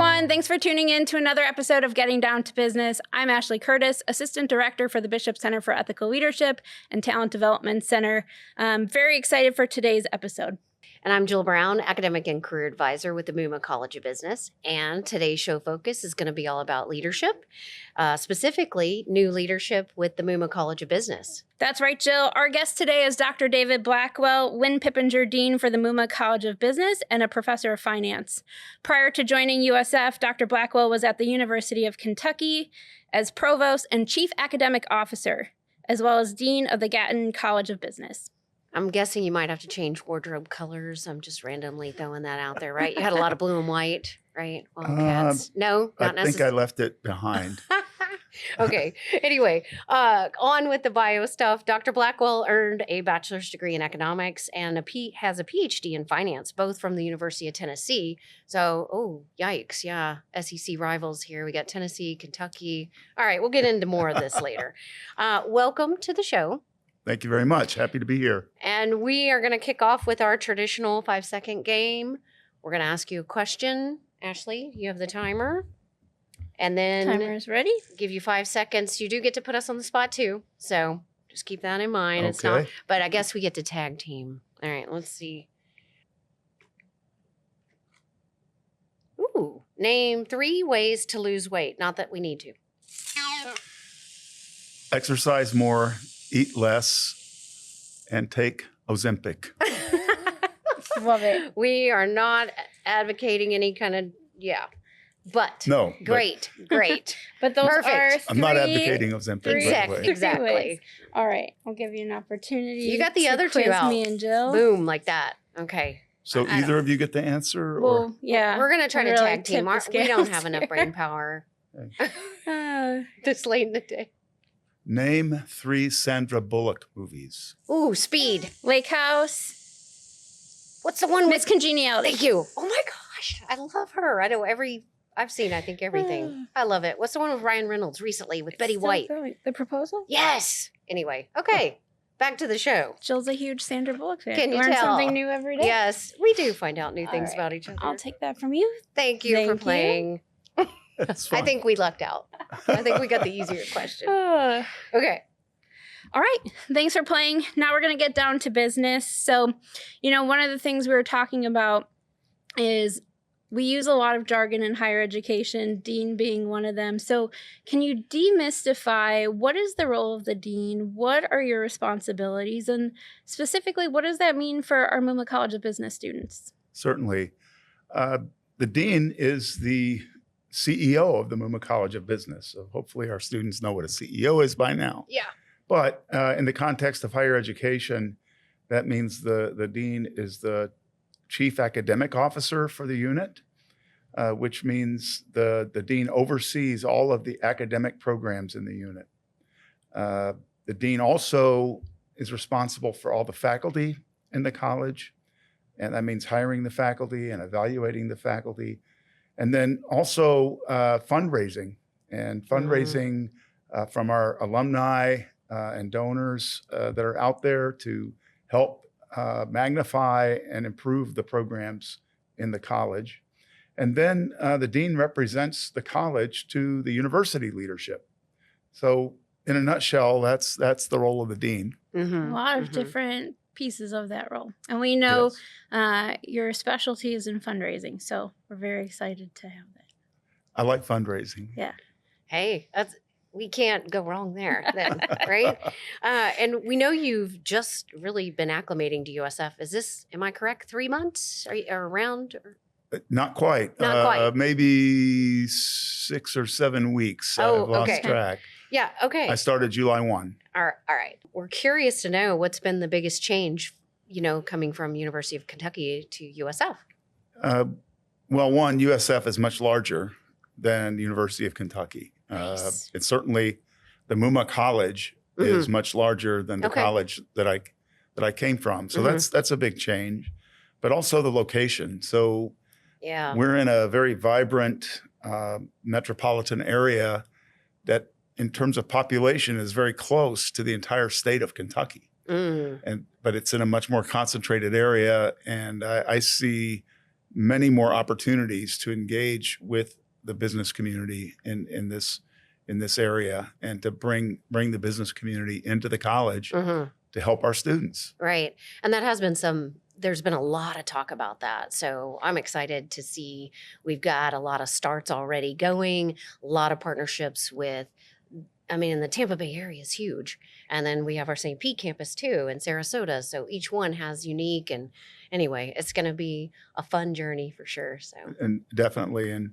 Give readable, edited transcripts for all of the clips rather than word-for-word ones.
everyone. Thanks for tuning in to another episode of Getting Down to Business. I'm Ashley Curtis, Assistant Director for the Bishop Center for Ethical Leadership and Talent Development Center. I'm very excited for today's episode. And I'm Jill Brown, Academic and Career Advisor with the Muma College of Business. And today's show focus is going to be all about leadership, specifically new leadership with the Muma College of Business. That's right, Jill. Our guest today is Dr. David Blackwell, Lynn Pippenger Dean for the Muma College of Business and a professor of finance. Prior to joining USF, Dr. Blackwell was at the University of Kentucky as provost and chief academic officer, as well as dean of the Gatton College of Business. I'm guessing you might have to change wardrobe colors. I'm just randomly throwing that out there, right? You had a lot of blue and white, right? Well, cats. No, not necessarily. I think I left it behind. Okay. Anyway, on with the bio stuff. Dr. Blackwell earned a bachelor's degree in economics and has a PhD in finance, both from the University of Tennessee. So, yikes. Yeah. SEC rivals here. We got Tennessee, Kentucky. All right. We'll get into more of this later. Welcome to the show. Thank you very much. Happy to be here. And we are going to kick off with our traditional 5-second game. We're going to ask you a question. Ashley, you have the timer. And then Timer's ready. Give you 5 seconds. You do get to put us on the spot too. So just keep that in mind. Okay. It's not, but I guess we get to tag team. All right, let's see. Ooh, name 3 ways to lose weight. Not that we need to. Exercise more, eat less, and take Ozempic. Love it. We are not advocating any kind of, But No. great. But those Perfect. are I'm not three- advocating Ozempic, by the way. Exactly. ways. All right. I'll give you an opportunity. You got the to other two quiz out. me and Jill. Boom, like that. Okay. So I either of you get the answer? Or Well, yeah. We're going to try to Really tag team. tip the We don't scales have enough here. brain power this late in the day. Name 3 Sandra Bullock movies. Ooh, Speed. Lake House. What's the one Miss with... Congeniality. Thank you. Oh my gosh. I love her. I know I've seen, I think, everything. I love it. What's the one with Ryan Reynolds recently with Betty So White? good. The Proposal? Yes. Anyway, okay. Back to the show. Jill's a huge Sandra Bullock fan. Can you Learn tell? something new every day. Yes, we do find out new things right. about each other. I'll take that from you. Thank you for Thank you. playing. That's I fine. think we lucked out. I think we got the easier question. All Okay. right. Thanks for playing. Now we're going to get down to business. So, one of the things we were talking about is we use a lot of jargon in higher education, dean being one of them. So can you demystify what is the role of the dean? What are your responsibilities? And specifically, what does that mean for our Muma College of Business students? Certainly. The dean is the CEO of the Muma College of Business. So hopefully our students know what a CEO is by now. Yeah. But in the context of higher education, that means the dean is the chief academic officer for the unit, which means the dean oversees all of the academic programs in the unit. The dean also is responsible for all the faculty in the college, and that means hiring the faculty and evaluating the faculty, and then also fundraising from our alumni and donors that are out there to help magnify and improve the programs in the college. And then the dean represents the college to the university leadership. So in a nutshell, that's the role of the dean. Mm-hmm. A lot of different pieces of that role. And we know your specialty is in fundraising. So we're very excited to have that. I like fundraising. Yeah. Hey, we can't go wrong there then, right? And we know you've just really been acclimating to USF. Am I correct, 3 months or around? Not quite. Not quite. Maybe 6 or 7 weeks. I've lost okay. track. Yeah, okay. I started July 1. All right. We're curious to know what's been the biggest change, coming from University of Kentucky to USF. Well, one, USF is much larger than the University of Kentucky. Nice. It's certainly the Muma College is much larger than the college that I came from. So that's a big change, but also the location. So we're in a very vibrant metropolitan area that, in terms of population, is very close to the entire state of Kentucky. But it's in a much more concentrated area, and I see many more opportunities to engage with the business community in this area, and to bring the business community into the college to help our students. Right. And that has been there's been a lot of talk about that. So I'm excited to see we've got a lot of starts already going, a lot of partnerships with, I mean, the Tampa Bay area is huge. And then we have our St. Pete campus too in Sarasota. So each one has unique, and anyway, it's going to be a fun journey for sure. So, And definitely. And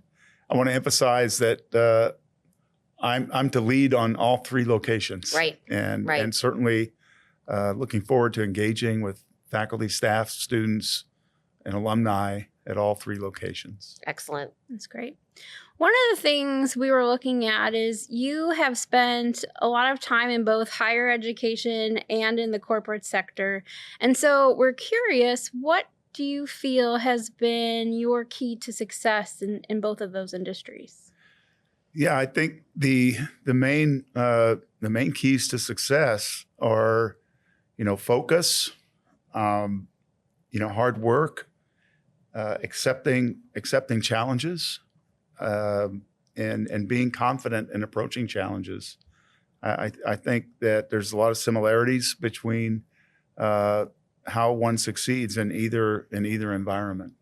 I want to emphasize that I'm to lead on all 3 locations. Right. And certainly looking forward to engaging with faculty, staff, students, and alumni at all 3 locations. excellent. That's great. One of the things we were looking at is you have spent a lot of time in both higher education and in the corporate sector. And so we're curious, what do you feel has been your key to success in both of those industries? Yeah, I think the main keys to success are, focus, hard work, accepting challenges, and being confident in approaching challenges. I think that there's a lot of similarities between how one succeeds in either environment.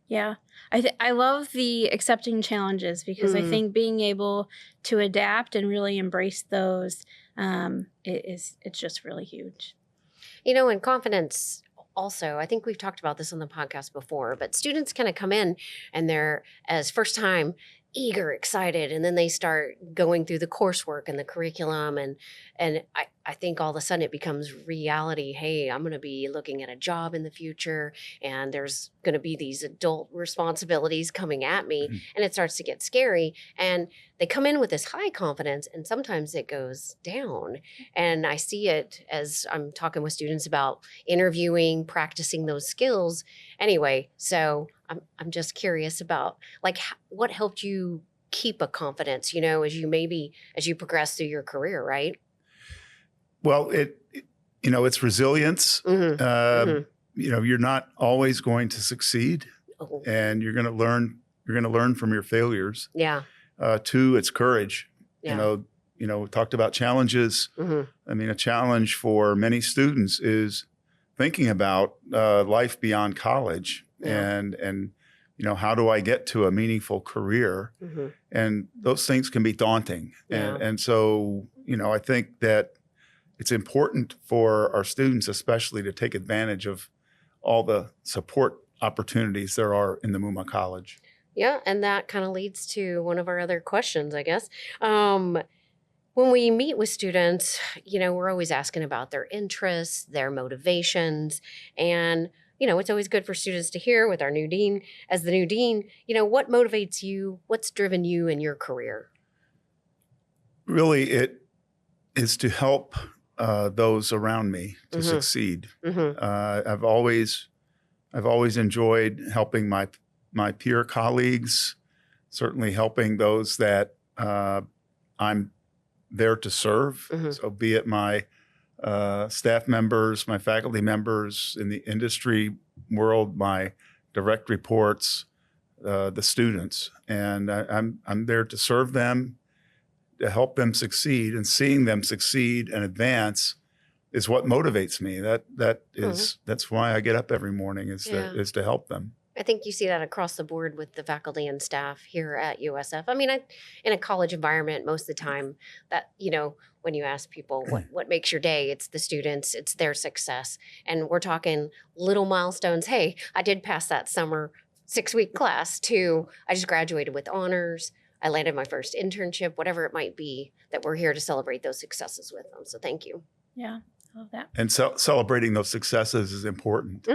Yeah, I love the accepting challenges, because I think being able to adapt and really embrace those it's just really huge. And confidence also, I think we've talked about this on the podcast before, but students kind of come in and they're, as first time, eager, excited, and then they start going through the coursework and the curriculum, and I think all of a sudden it becomes reality. Hey, I'm going to be looking at a job in the future, and there's going to be these adult responsibilities coming at me, and it starts to get scary, and they come in with this high confidence, and sometimes it goes down. And I see it as I'm talking with students about interviewing, practicing those skills. Anyway, so I'm just curious about what helped you keep a confidence, as you progress through your career, right? Well, it's resilience. You're not always going to succeed, and you're going to learn from your failures. Yeah. 2, it's courage. Yeah. We talked about challenges. I mean, a challenge for many students is thinking about life beyond college. Yeah. And how do I get to a meaningful career? And those things can be daunting. Yeah. And so, I think that it's important for our students, especially, to take advantage of all the support opportunities there are in the Muma College. Yeah, and that kind of leads to one of our other questions, I guess. When we meet with students, we're always asking about their interests, their motivations, and it's always good for students to hear with our new dean, as the new dean, what motivates you? What's driven you in your career? Really, it is to help those around me to succeed. I've always enjoyed helping my peer colleagues, certainly helping those that I'm there to serve. So be it my staff members, my faculty members in the industry world, my direct reports, the students, and I'm there to serve them, to help them succeed, and seeing them succeed and advance is what motivates me. That's why I get up every morning, is to help them. I think you see that across the board with the faculty and staff here at USF. I mean, in a college environment, most of the time that, when you ask people what makes your day, it's the students, it's their success. And we're talking little milestones. Hey, I did pass that summer 6-week class, to I just graduated with honors. I landed my first internship, whatever it might be, that we're here to celebrate those successes with them. So thank you. Yeah, I love that. And celebrating those successes is important.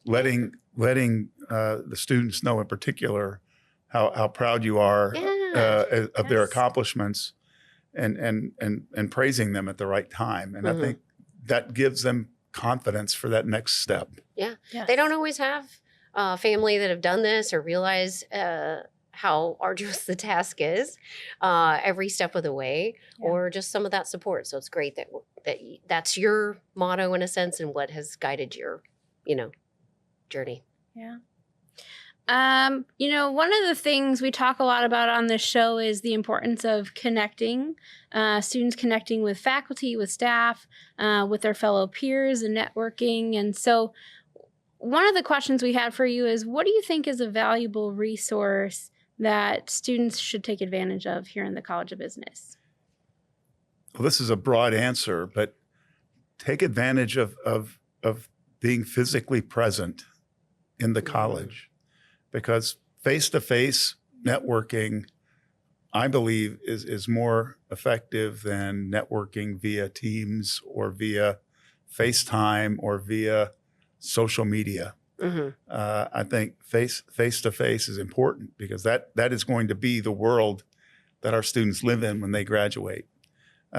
Letting the students know in particular how proud you are of their accomplishments, and praising them at the right time. And I think that gives them confidence for that next step. Yeah. Yes. They don't always have family that have done this or realize how arduous the task is every step of the way, or just some of that support. So it's great that's your motto in a sense, and what has guided your, journey. Yeah. One of the things we talk a lot about on this show is the importance of connecting, students connecting with faculty, with staff, with their fellow peers and networking. And so one of the questions we had for you is, what do you think is a valuable resource that students should take advantage of here in the College of Business? Well, this is a broad answer, but take advantage of being physically present in the college, because face-to-face networking, I believe, is more effective than networking via Teams or via FaceTime or via social media. I think face-to-face is important, because that is going to be the world that our students live in when they graduate.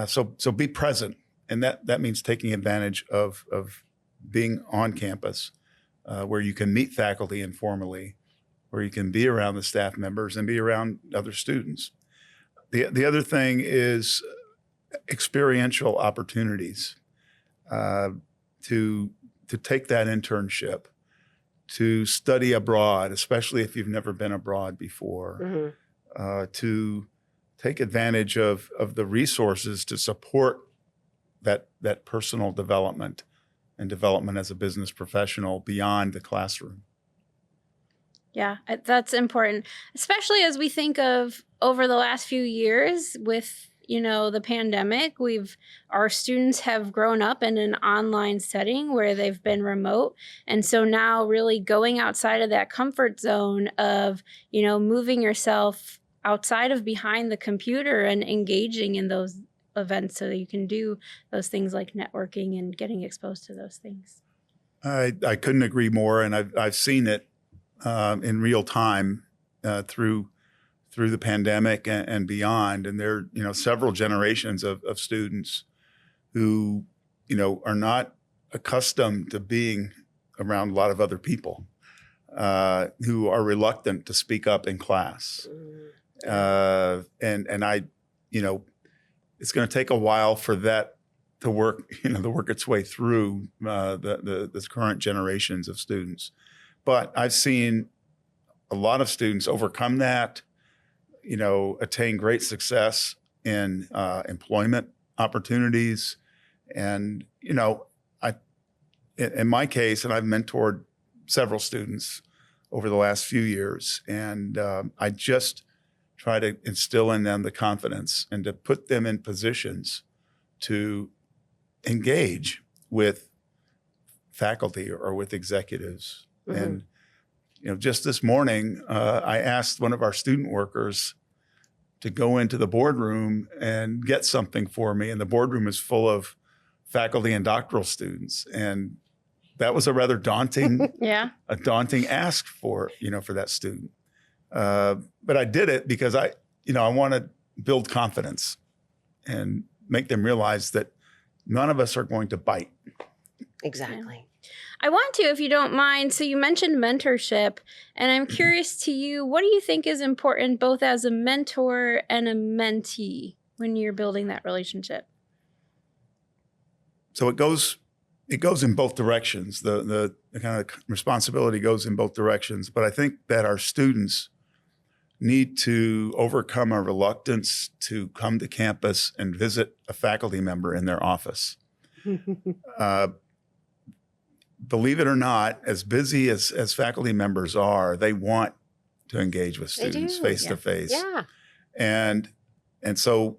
So be present, and that means taking advantage of being on campus, where you can meet faculty informally, where you can be around the staff members and be around other students. The other thing is experiential opportunities, to take that internship, to study abroad, especially if you've never been abroad before, to take advantage of the resources to support that personal development and development as a business professional beyond the classroom. Yeah, that's important, especially as we think of over the last few years with, the pandemic. Our students have grown up in an online setting where they've been remote. And so now really going outside of that comfort zone of, moving yourself outside of behind the computer and engaging in those events so that you can do those things like networking and getting exposed to those things. I couldn't agree more. And I've seen it in real time through the pandemic and beyond. And there are, several generations of students who, are not accustomed to being around a lot of other people, who are reluctant to speak up in class. And I, it's going to take a while for that to work, to work its way through the current generations of students. But I've seen a lot of students overcome that, attain great success in employment opportunities. And, in my case, and I've mentored several students over the last few years, and I just try to instill in them the confidence and to put them in positions to engage with faculty or with executives. And, just this morning, I asked one of our student workers to go into the boardroom and get something for me. And the boardroom is full of faculty and doctoral students. And that was a rather daunting, a daunting ask for that student. But I did it because I want to build confidence and make them realize that none of us are going to bite. Exactly. I want to, if you don't mind. So you mentioned mentorship, and I'm curious to you, what do you think is important both as a mentor and a mentee when you're building that relationship? So it goes in both directions. The kind of responsibility goes in both directions. But I think that our students need to overcome a reluctance to come to campus and visit a faculty member in their office. Believe it or not, as busy as faculty members are, they want to engage with students face to face. Yeah. And so,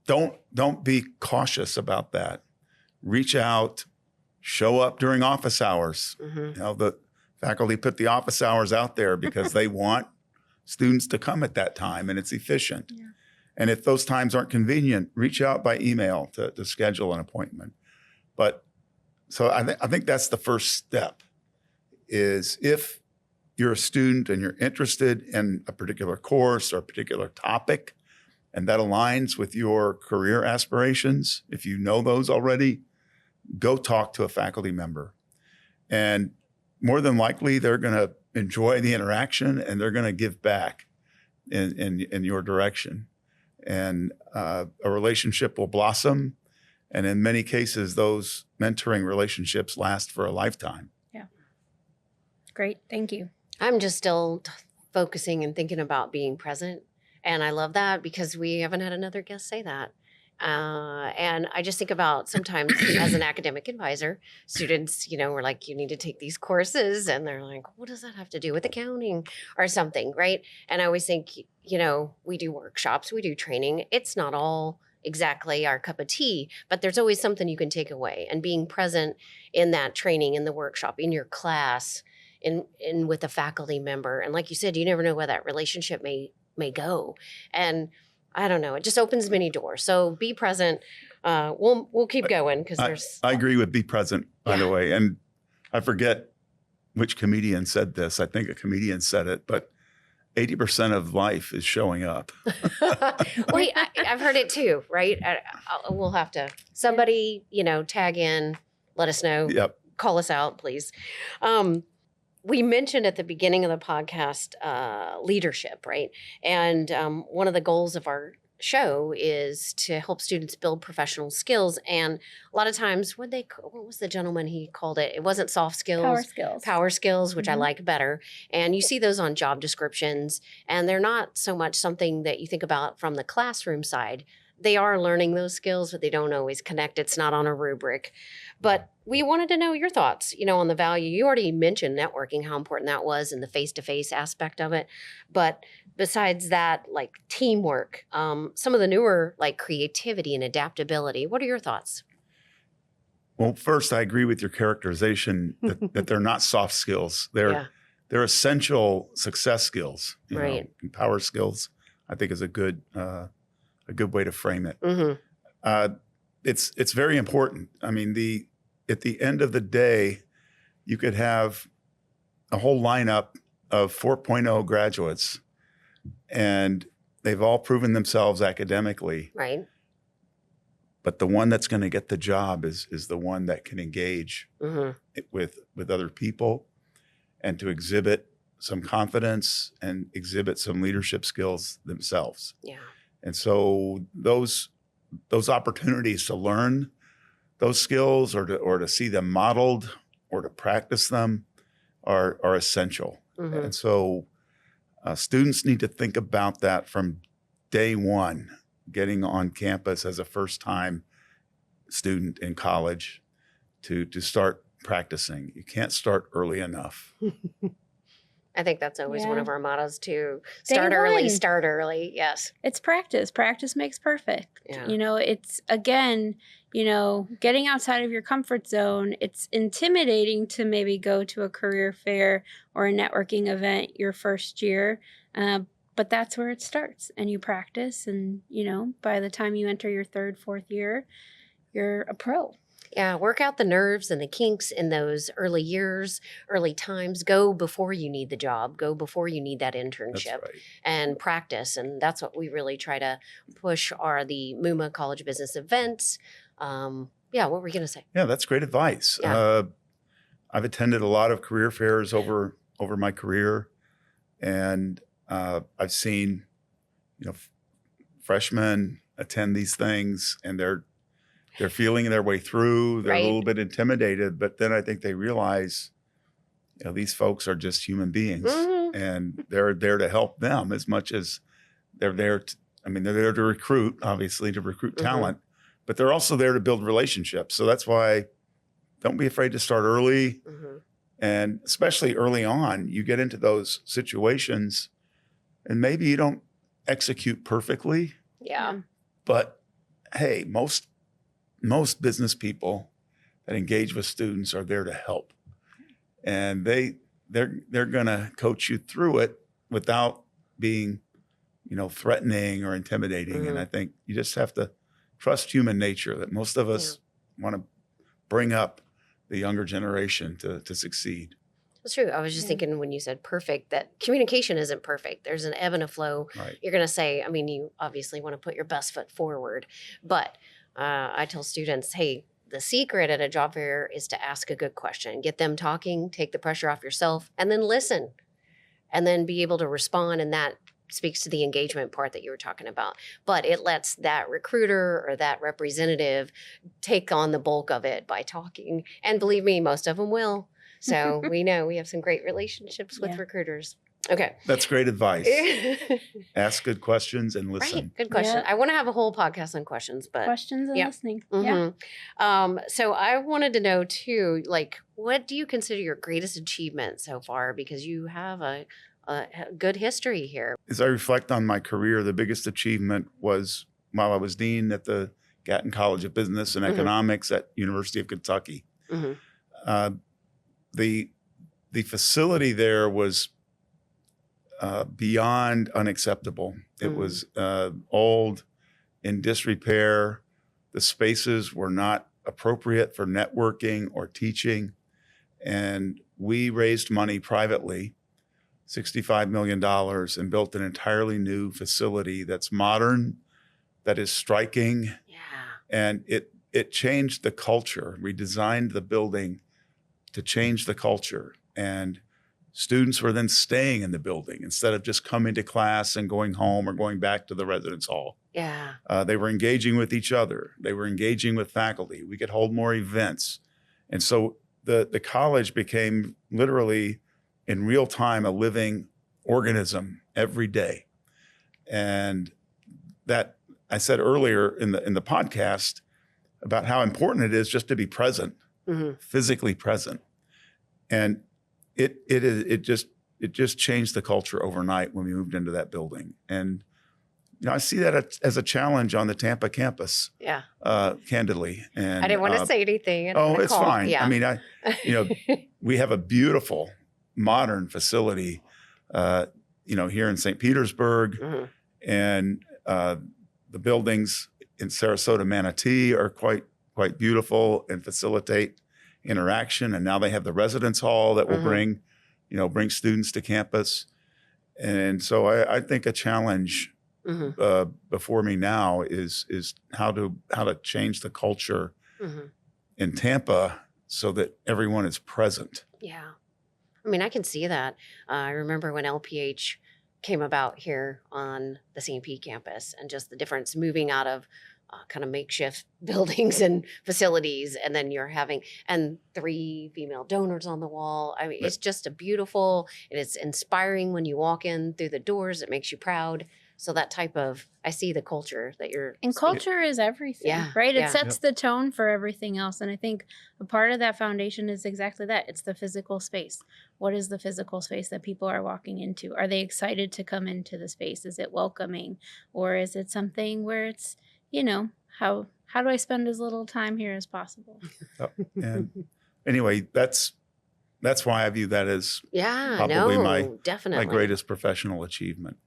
don't be cautious about that. Reach out, show up during office hours. The faculty put the office hours out there because they want students to come at that time, and it's efficient. Yeah. And if those times aren't convenient, reach out by email to schedule an appointment. So I think that's the first step, is if you're a student and you're interested in a particular course or a particular topic, and that aligns with your career aspirations, if you know those already, go talk to a faculty member. And more than likely, they're going to enjoy the interaction and they're going to give back in your direction. And a relationship will blossom. And in many cases, those mentoring relationships last for a lifetime. great. Thank you. I'm just still focusing and thinking about being present. And I love that because we haven't had another guest say that. And I just think about sometimes as an academic advisor, students, we're like, you need to take these courses. And they're like, what does that have to do with accounting or something? Right. And I always think, we do workshops, we do training. It's not all exactly our cup of tea, but there's always something you can take away. And being present in that training, in the workshop, in your class, in with a faculty member. And like you said, you never know where that relationship may go. And I don't know, it just opens many doors. So be present. We'll keep going because there's. I agree with be present, by the way. And I forget which comedian said this. I think a comedian said it, but 80% of life is showing up. Wait, I've heard it too, right? We'll have to, somebody, tag in, let us know. Yep. Call us out, please. We mentioned at the beginning of the podcast leadership, right? And one of the goals of our show is to help students build professional skills. And a lot of times, what was the gentleman he called it? It wasn't soft skills. Power skills, which I like better. And you see those on job descriptions, and they're not so much something that you think about from the classroom side. They are learning those skills, but they don't always connect. It's not on a rubric. But we wanted to know your thoughts, on the value. You already mentioned networking, how important that was and the face-to-face aspect of it. But besides that, like teamwork, some of the newer, like creativity and adaptability. What are your thoughts? Well, first, I agree with your characterization that they're not soft skills. They're essential success skills. Right. And power skills, I think, is a good way to frame it. Mm-hmm. It's very important. I mean, at the end of the day, you could have a whole lineup of 4.0 graduates, and they've all proven themselves academically. Right. But the one that's going to get the job is the one that can engage with other people and to exhibit some confidence and exhibit some leadership skills themselves. Yeah. And so those opportunities to learn those skills or to see them modeled or to practice them are essential. Mm-hmm. And so students need to think about that from day one, getting on campus as a first-time student in college to start practicing. You can't start early enough. I think that's always one of our mottos too. Day Start one. early. Yes. It's practice. Practice makes perfect. Yeah. It's again, getting outside of your comfort zone. It's intimidating to maybe go to a career fair or a networking event your first year. But that's where it starts. And you practice. And, by the time you enter your third, fourth year, you're a pro. Yeah, work out the nerves and the kinks in those early years, early times. Go before you need the job. Go before you need that internship. That's right. And practice. And that's what we really try to push are the Muma College of Business events. What were you going to say? Yeah, that's great advice. Yeah. I've attended a lot of career fairs over my career, and I've seen, freshmen attend these things, and they're feeling their way through. They're Right. a little bit intimidated, but then I think they realize, these folks are just human beings, and they're there to help them as much as they're there. They're there to recruit, obviously, to recruit talent, but they're also there to build relationships. So that's why don't be afraid to start early, and especially early on, you get into those situations, and maybe you don't execute perfectly. Yeah. But hey, most business people that engage with students are there to help, and they're gonna coach you through it without being, threatening or intimidating. And I think you just have to trust human nature that most of us want to bring up the younger generation to succeed. That's true. I was just thinking when you said perfect, that communication isn't perfect. There's an ebb and a flow. Right. You're going to say, you obviously want to put your best foot forward. But I tell students, hey, the secret at a job fair is to ask a good question, get them talking, take the pressure off yourself, and then listen, and then be able to respond. And that speaks to the engagement part that you were talking about. But it lets that recruiter or that representative take on the bulk of it by talking. And believe me, most of them will. So we know we have some great relationships with Yeah. recruiters. Okay. That's great advice. Ask good questions and listen. Right. Good question. Yep. I want to have a whole podcast on questions, but Questions and Yep. listening. Yeah. So I wanted to know too, like, what do you consider your greatest achievement so far? Because you have a good history here. As I reflect on my career, the biggest achievement was while I was dean at the Gatton College of Business and Mhm. Economics at University of Kentucky. Mm-hmm. The facility there was beyond unacceptable. It was old, in disrepair. The spaces were not appropriate for networking or teaching. And we raised money privately, $65 million, and built an entirely new facility that's modern, that is striking, Yeah. and it changed the culture. We designed the building to change the culture, and students were then staying in the building instead of just coming to class and going home or going back to the residence hall. Yeah. They were engaging with each other. They were engaging with faculty. We could hold more events. And so the college became literally in real time a living organism every day. And that I said earlier in the podcast about how important it is just to be present, Mm-hmm. physically present. And it just changed the culture overnight when we moved into that building. And I see that as a challenge on the Tampa campus, Yeah. candidly. And I didn't want to say anything. it's fine. Yeah. I mean, we have a beautiful modern facility, here in St. Petersburg, Mhm. and the buildings in Sarasota, Manatee are quite beautiful and facilitate interaction. And now they have the residence hall that will Mhm. bring students to campus. And so I think a challenge Mhm. before me now is how to change the culture Mhm. in Tampa so that everyone is present. Yeah. I mean, I can see that. I remember when LPH came about here on the St. Pete campus, and just the difference moving out of kind of makeshift buildings and facilities, and then you're having 3 female donors on the wall. I mean, it's just a beautiful, and it's inspiring when you walk in through the doors. It makes you proud. So that type of, I see the culture that you're And speaking. culture is everything, Yeah, right? yeah. It sets the tone for everything else. And I think a part of that foundation is exactly that. It's the physical space. What is the physical space that people are walking into? Are they excited to come into the space? Is it welcoming? Or is it something where it's, how do I spend as little time here as possible? And anyway, that's why I view that as Yeah, probably my definitely. greatest professional achievement.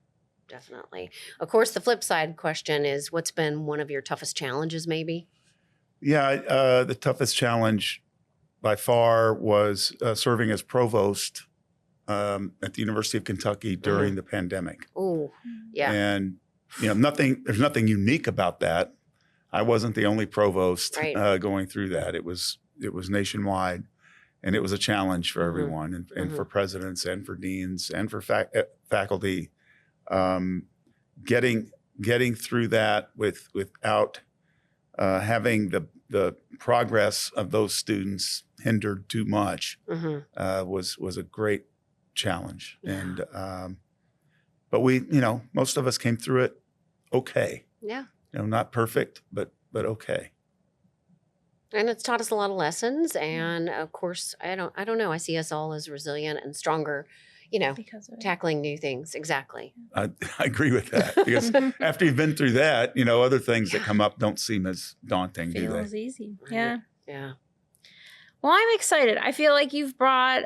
Definitely. Of course, the flip side question is, what's been one of your toughest challenges, maybe? Yeah, the toughest challenge by far was serving as provost at the University of Kentucky during the pandemic. Oh, yeah. And there's nothing unique about that. I wasn't the only provost Right. going through that. It was nationwide, and it was a challenge for everyone, and for presidents and for deans and for faculty. Getting through that without having the progress of those students hindered too much was a great challenge. Yeah. And but we, most of us came through it okay. Yeah. Not perfect, but okay. And it's taught us a lot of lessons. And of course, I don't know. I see us all as resilient and stronger, Because of it. tackling new things. Exactly. I agree with that, because after you've been through that, other things that come up don't seem as daunting, do they? Feels easy. Right. Yeah. Yeah. Well, I'm excited. I feel like you've brought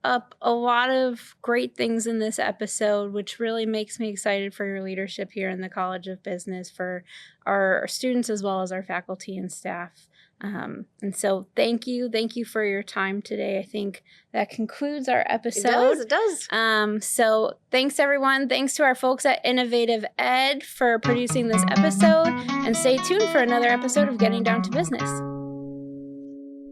up a lot of great things in this episode, which really makes me excited for your leadership here in the College of Business, for our students as well as our faculty and staff. And so thank you for your time today. I think that concludes our episode. It does. So thanks everyone. Thanks to our folks at Innovative Ed for producing this episode, and stay tuned for another episode of Getting Down to Business.